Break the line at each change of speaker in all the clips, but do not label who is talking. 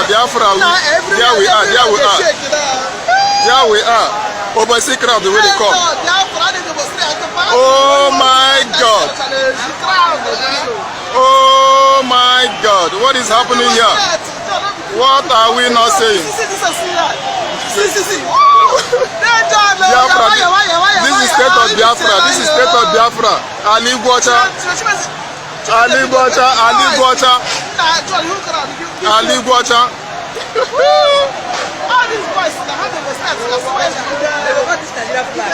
Biafra. There we are. There we are. Overseas crowd, the way they come. Oh my God. Oh my God. What is happening here? What are we not saying? Biafra. This is state of Biafra. This is state of Biafra. Ali Guacha. Ali Guacha. Ali Guacha. Ali Guacha.
All these boys, they have the respect. They got this Nigeria flag.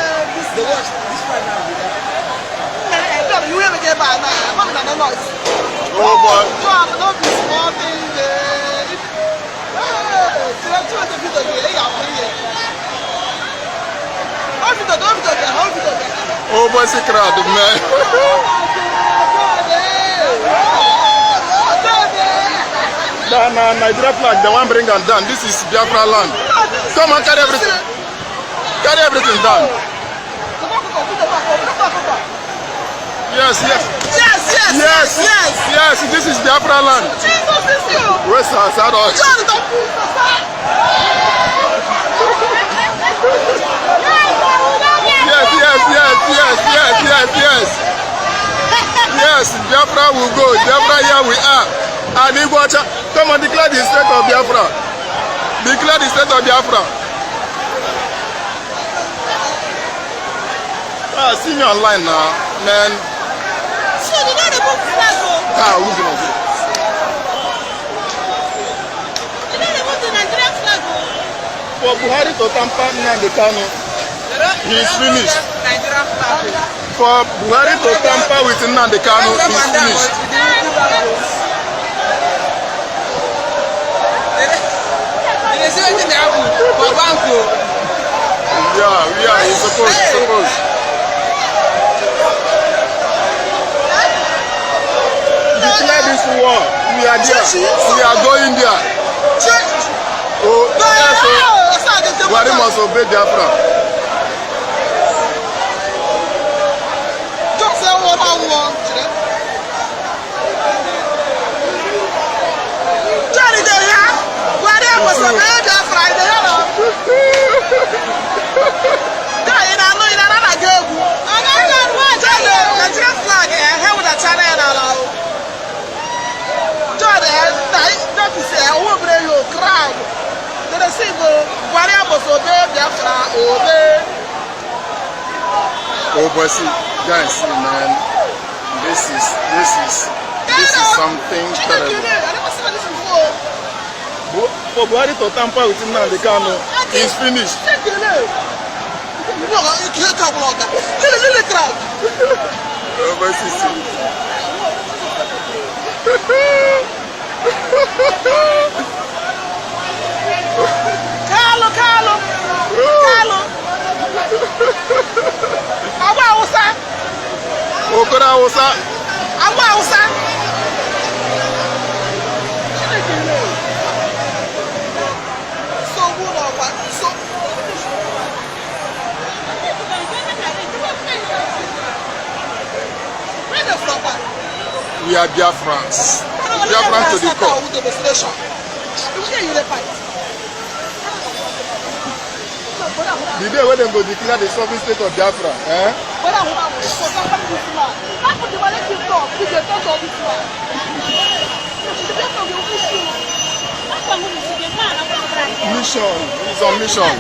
They watch this flag now. You ever get by now? I'm not a noise.
Oh boy.
Don't be small thing.
Oh boy, c'est crade, man. Nigeria flag, the one bring them down. This is Biafra land. Come on, carry everything. Carry everything down. Yes. This is Biafra land.
Jesus is you.
Where's our Yes, Biafra will go. Biafra, here we are. And Iguacha, come on, declare the state of Biafra. Declare the state of Biafra. See me online now, man.
So you know the book flag.
Who's gonna do?
You know the book the Nigerian flag.
For Buhari to tamper Nnamdi Kanu, he is finished. For Buhari to tamper with Nnamdi Kanu, he is finished. Yeah, he's supposed. Declare this war. We are there. We are going there. Oh, yes, Buhari must obey Biafra. Oh, but see, guys, see, man, this is something terrible. For Buhari to tamper with Nnamdi Kanu, he's finished. Oh, but see.
Carlo. Awa Hausa.
Okora Hausa.
Awa Hausa. So good or what? So. Where the from?
We are Biafrans. Biafrans to the core. The day when they go declare the sovereign state of Biafra, Mission, it's on mission.